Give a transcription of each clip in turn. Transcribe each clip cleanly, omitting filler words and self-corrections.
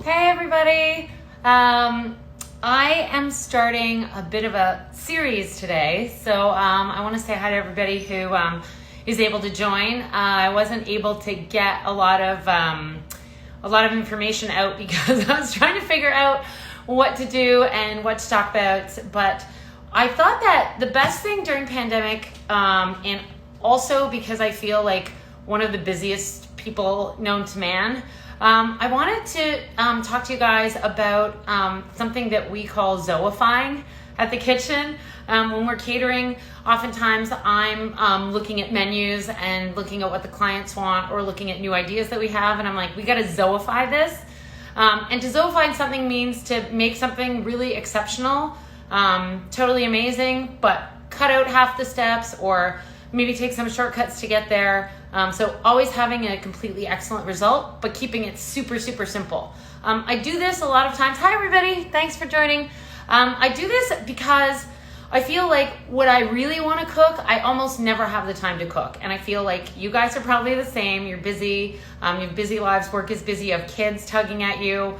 Hey everybody! I am starting a bit of a series today, so I want to say hi to everybody who is able to join. I wasn't able to get a lot of information out because I was trying to figure out what to do and what to talk about. But I thought that the best thing during pandemic, and also because I feel like one of the busiest people known to man. I wanted to talk to you guys about something that we call Zoeifying at the kitchen. When we're catering, oftentimes I'm looking at menus and looking at what the clients want or looking at new ideas that we have, and I'm like, we got to Zoeify this. And to Zoeify something means to make something really exceptional, totally amazing, but cut out half the steps or maybe take some shortcuts to get there. So always having a completely excellent result, but keeping it super, super simple. I do this a lot of times. Hi everybody, thanks for joining. I do this because I feel like what I really want to cook, I almost never have the time to cook. And I feel like you guys are probably the same. You're busy, you have busy lives, work is busy, you have kids tugging at you,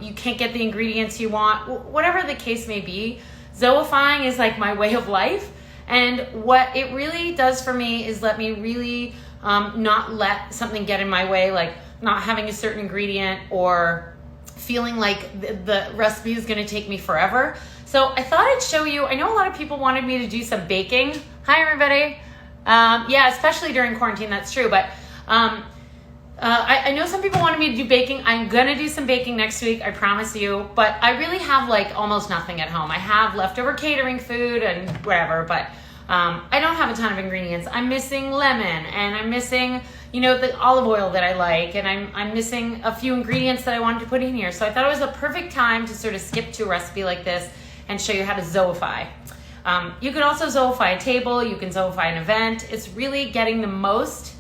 you can't get the ingredients you want, whatever the case may be. Zoeifying is like my way of life. And what it really does for me is let me really not let something get in my way, like not having a certain ingredient or feeling like the recipe is going to take me forever. So I thought I'd show you. I know a lot of people wanted me to do some baking. Hi, everybody. Yeah, especially during quarantine, that's true. But I know some people wanted me to do baking. I'm going to do some baking next week, I promise you. But I really have like almost nothing at home. I have leftover catering food and whatever, but I don't have a ton of ingredients. I'm missing lemon and I'm missing, the olive oil that I like, and I'm missing a few ingredients that I wanted to put in here. So I thought it was a perfect time to sort of skip to a recipe like this and show you how to Zoeify. You can also Zoeify a table, you can Zoeify an event. It's really getting the most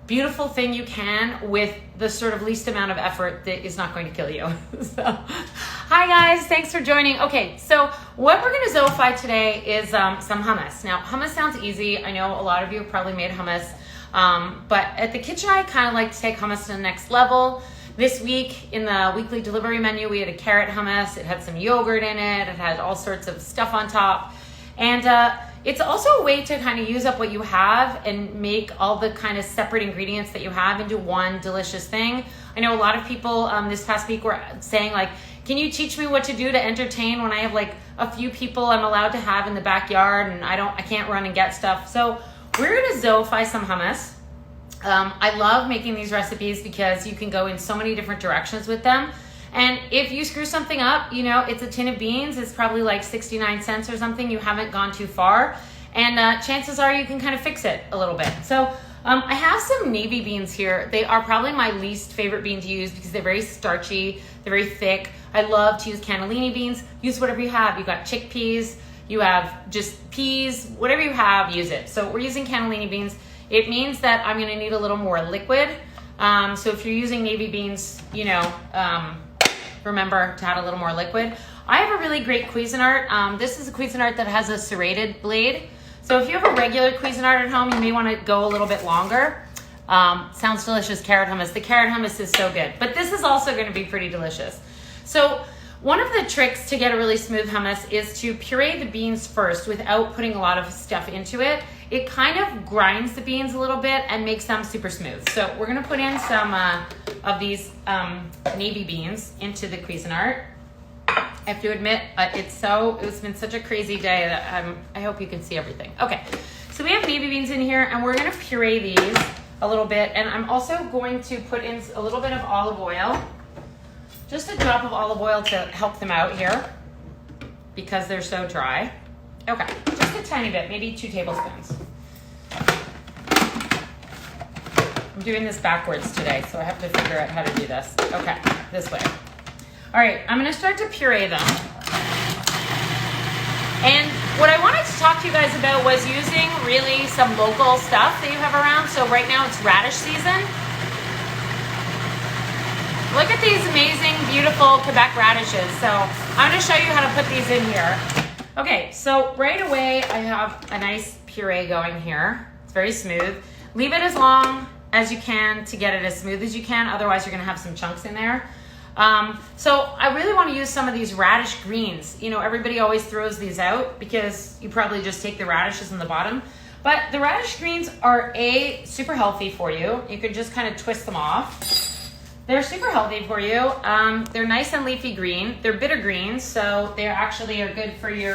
beautiful thing you can with the sort of least amount of effort that is not going to kill you. So, hi guys, thanks for joining. Okay, so what we're gonna Zoeify today is some hummus. Now, hummus sounds easy. I know a lot of you have probably made hummus, but at the kitchen, I kind of like to take hummus to the next level. This week in the weekly delivery menu, we had a carrot hummus. It had some yogurt in it. It had all sorts of stuff on top. And it's also a way to kind of use up what you have and make all the kind of separate ingredients that you have into one delicious thing. I know a lot of people this past week were saying like, can you teach me what to do to entertain when I have like a few people I'm allowed to have in the backyard and I can't run and get stuff. So we're gonna Zoeify some hummus. I love making these recipes because you can go in so many different directions with them. And if you screw something up, it's a tin of beans. It's probably like 69 cents or something. You haven't gone too far. And chances are you can kind of fix it a little bit. So I have some navy beans here. They are probably my least favorite bean to use because they're very starchy. They're very thick. I love to use cannellini beans. Use whatever you have. You got chickpeas. You have just peas. Whatever you have, use it. So we're using cannellini beans. It means that I'm going to need a little more liquid. So if you're using navy beans, remember to add a little more liquid. I have a really great Cuisinart. This is a Cuisinart that has a serrated blade. So if you have a regular Cuisinart at home, you may want to go a little bit longer. Sounds delicious, carrot hummus. The carrot hummus is so good, but this is also going to be pretty delicious. So one of the tricks to get a really smooth hummus is to puree the beans first without putting a lot of stuff into it. It kind of grinds the beans a little bit and makes them super smooth. So we're gonna put in some of these navy beans into the Cuisinart. I have to admit, it's been such a crazy day that I hope you can see everything. Okay, so we have navy beans in here and we're gonna puree these a little bit. And I'm also going to put in a little bit of olive oil, just a drop of olive oil to help them out here because they're so dry. Okay, just a tiny bit, maybe 2 tablespoons. I'm doing this backwards today, so I have to figure out how to do this. Okay, this way. All right, I'm gonna start to puree them. And what I wanted to talk to you guys about was using really some local stuff that you have around. So right now it's radish season. Look at these amazing, beautiful Quebec radishes. So I'm gonna show you how to put these in here. Okay, so right away I have a nice puree going here. It's very smooth. Leave it as long as you can to get it as smooth as you can. Otherwise you're gonna have some chunks in there. So I really want to use some of these radish greens. You know, everybody always throws these out because you probably just take the radishes in the bottom. But the radish greens are super healthy for you. You could just kind of twist them off. They're super healthy for you. They're nice and leafy green. They're bitter greens, so they actually are good for your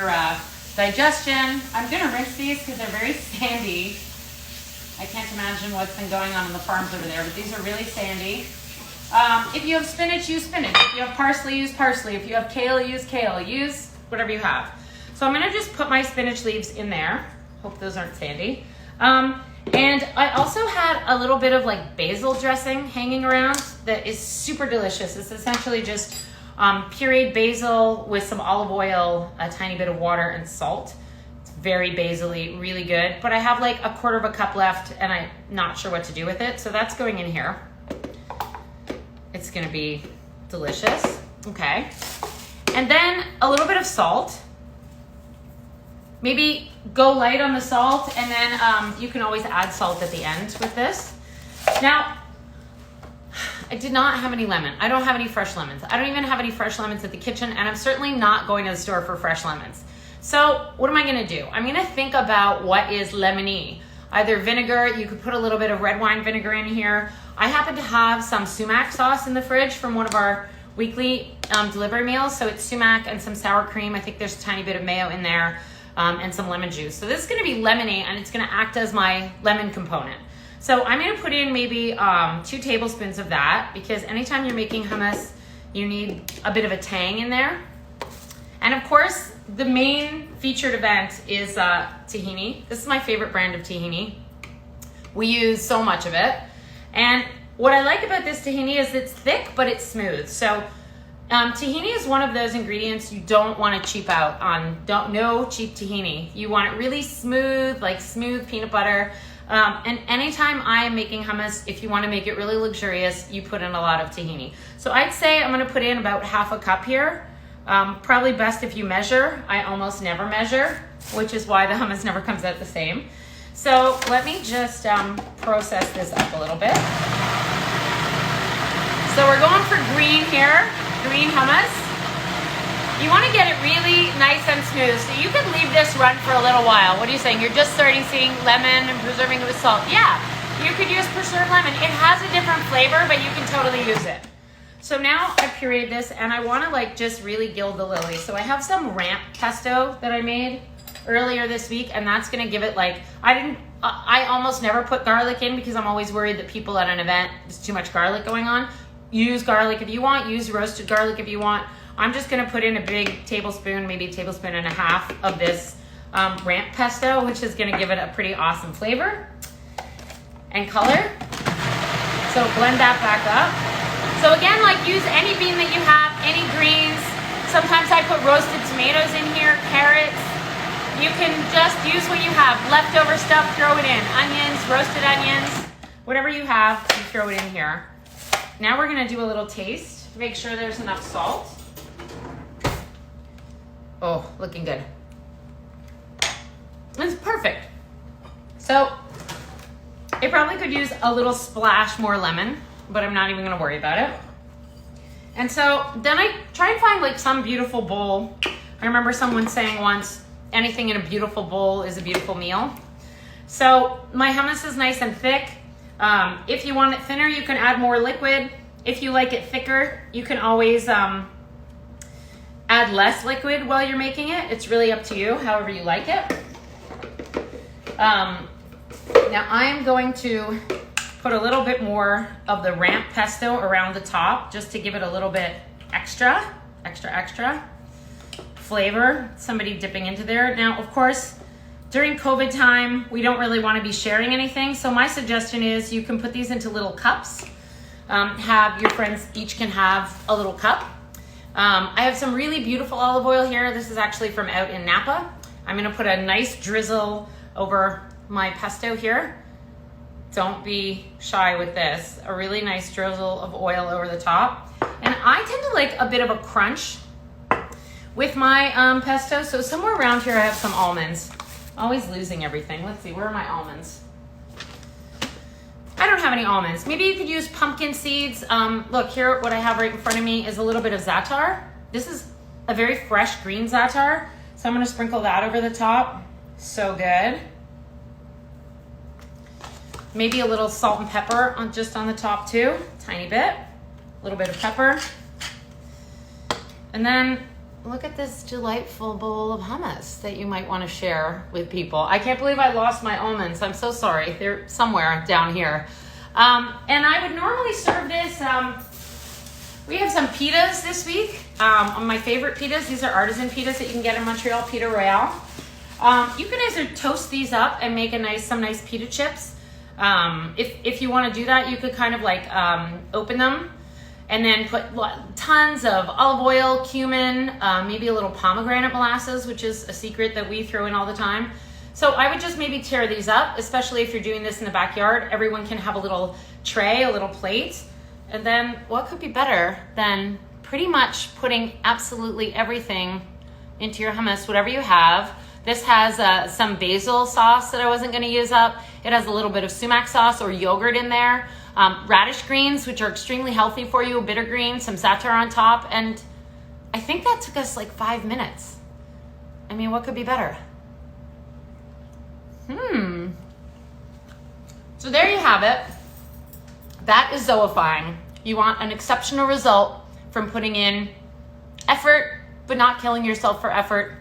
digestion. I'm gonna rinse these because they're very sandy. I can't imagine what's been going on in the farms over there, but these are really sandy. If you have spinach, use spinach. If you have parsley, use parsley. If you have kale, use kale. Use whatever you have. So I'm gonna just put my spinach leaves in there. Hope those aren't sandy. And I also had a little bit of like basil dressing hanging around that is super delicious. It's essentially just pureed basil with some olive oil, a tiny bit of water and salt. It's very basil-y, really good. But I have like a quarter of a cup left and I'm not sure what to do with it. So that's going in here. It's gonna be delicious. Okay. And then a little bit of salt. Maybe go light on the salt, and then you can always add salt at the end with this. Now, I did not have any lemon. I don't have any fresh lemons. I don't even have any fresh lemons at the kitchen, and I'm certainly not going to the store for fresh lemons. So what am I gonna do? I'm gonna think about what is lemony. Either vinegar, you could put a little bit of red wine vinegar in here. I happen to have some sumac sauce in the fridge from one of our weekly delivery meals. So it's sumac and some sour cream. I think there's a tiny bit of mayo in there. And some lemon juice. So this is gonna be lemony and it's gonna act as my lemon component. So I'm gonna put in maybe 2 tablespoons of that because anytime you're making hummus, you need a bit of a tang in there. And of course, the main featured event is tahini. This is my favorite brand of tahini. We use so much of it. And what I like about this tahini is it's thick, but it's smooth. So tahini is one of those ingredients you don't want to cheap out on. No cheap tahini. You want it really smooth, like smooth peanut butter. And anytime I'm making hummus, if you want to make it really luxurious, you put in a lot of tahini. So I'd say I'm going to put in about half a cup here. Probably best if you measure. I almost never measure, which is why the hummus never comes out the same. So let me just process this up a little bit. So we're going for green here. Green hummus. You want to get it really nice and smooth, so you can leave this run for a little while. What are you saying? You're just starting seeing lemon and preserving it with salt. Yeah, you could use preserved lemon. It has a different flavor, but you can totally use it. So now I've pureed this and I want to like just really gild the lily. So I have some ramp pesto that I made earlier this week, and that's going to give it like, I almost never put garlic in because I'm always worried that people at an event, there's too much garlic going on. Use garlic if you want, use roasted garlic if you want. I'm just gonna put in a big tablespoon, maybe a tablespoon and a half of this ramp pesto, which is gonna give it a pretty awesome flavor and color. So blend that back up. So again, like use any bean that you have, any greens. Sometimes I put roasted tomatoes in here, carrots. You can just use what you have. Leftover stuff, throw it in. Onions, roasted onions, whatever you have, you throw it in here. Now we're gonna do a little taste to make sure there's enough salt. Oh, looking good. It's perfect. So it probably could use a little splash more lemon, but I'm not even gonna worry about it. And so then I try and find like some beautiful bowl. I remember someone saying once, anything in a beautiful bowl is a beautiful meal. So my hummus is nice and thick. If you want it thinner, you can add more liquid. If you like it thicker, you can always add less liquid while you're making it. It's really up to you, however you like it. Now I'm going to put a little bit more of the ramp pesto around the top just to give it a little bit extra flavor. Somebody dipping into there. Now, of course, during COVID time, we don't really want to be sharing anything. So my suggestion is you can put these into little cups. Have your friends each can have a little cup. I have some really beautiful olive oil here. This is actually from out in Napa. I'm gonna put a nice drizzle over my pesto here. Don't be shy with this. A really nice drizzle of oil over the top. And I tend to like a bit of a crunch with my pesto. So somewhere around here I have some almonds. Always losing everything. Let's see, where are my almonds? I don't have any almonds. Maybe you could use pumpkin seeds. Look here, what I have right in front of me is a little bit of za'atar. This is a very fresh green za'atar. So I'm gonna sprinkle that over the top. So good. Maybe a little salt and pepper just on the top too, tiny bit. A little bit of pepper. And then look at this delightful bowl of hummus that you might want to share with people. I can't believe I lost my almonds. I'm so sorry. They're somewhere down here. And I would normally serve this. We have some pitas this week. My favorite pitas. These are artisan pitas that you can get in Montreal, Pita Royale. You can either toast these up and make some nice pita chips. If you want to do that, you could kind of like open them and then put tons of olive oil, cumin, maybe a little pomegranate molasses, which is a secret that we throw in all the time. So I would just maybe tear these up, especially if you're doing this in the backyard. Everyone can have a little tray, a little plate. And then what could be better than pretty much putting absolutely everything into your hummus, whatever you have. This has some basil sauce that I wasn't gonna use up. It has a little bit of sumac sauce or yogurt in there. Radish greens, which are extremely healthy for you, bitter greens, some za'atar on top. And I think that took us like 5 minutes. I mean, what could be better? So there you have it. That is Zoeifying. You want an exceptional result from putting in effort, but not killing yourself for effort.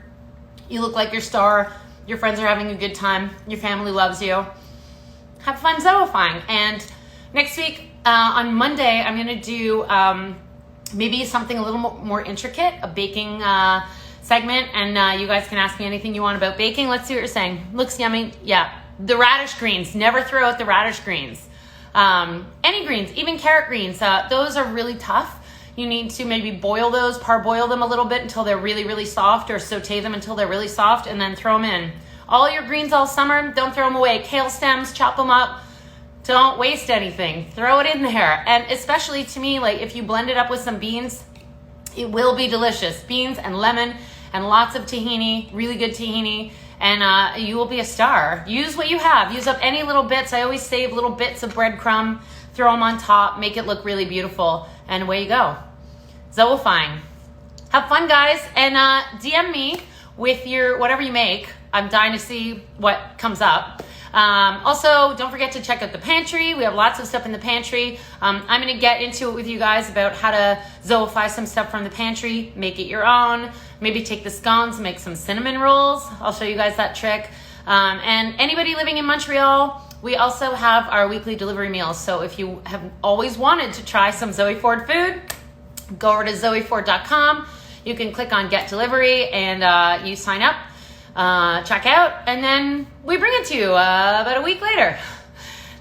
You look like your star. Your friends are having a good time. Your family loves you. Have fun Zoeifying. And next week, on Monday, I'm going to do maybe something a little more intricate, a baking segment. And you guys can ask me anything you want about baking. Let's see what you're saying. Looks yummy. Yeah. The radish greens. Never throw out the radish greens. Any greens, even carrot greens. Those are really tough. You need to maybe boil those, parboil them a little bit until they're really, really soft, or saute them until they're really soft, and then throw them in. All your greens all summer, don't throw them away. Kale stems, chop them up. Don't waste anything. Throw it in there. And especially to me, like if you blend it up with some beans, it will be delicious. Beans and lemon and lots of tahini, really good tahini, and you will be a star. Use what you have. Use up any little bits. I always save little bits of breadcrumb, throw them on top, make it look really beautiful, and away you go. Zoeifying. Have fun, guys, and DM me with your whatever you make. I'm dying to see what comes up. Also, don't forget to check out the pantry. We have lots of stuff in the pantry. I'm going to get into it with you guys about how to Zoeify some stuff from the pantry, make it your own, maybe take the scones, make some cinnamon rolls. I'll show you guys that trick. And anybody living in Montreal, we also have our weekly delivery meals. So if you have always wanted to try some Zoeified food, go over to Zoeify.com. You can click on Get Delivery and you sign up. Check out, and then we bring it to you about a week later.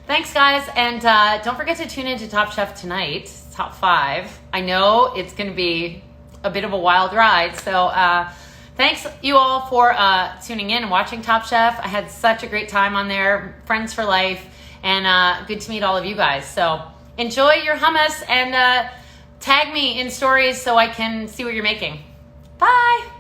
Thanks, guys, and don't forget to tune in to Top Chef tonight, Top 5. I know it's going to be a bit of a wild ride, so thanks you all for tuning in and watching Top Chef. I had such a great time on there, friends for life, and good to meet all of you guys. So enjoy your hummus, and tag me in stories so I can see what you're making. Bye!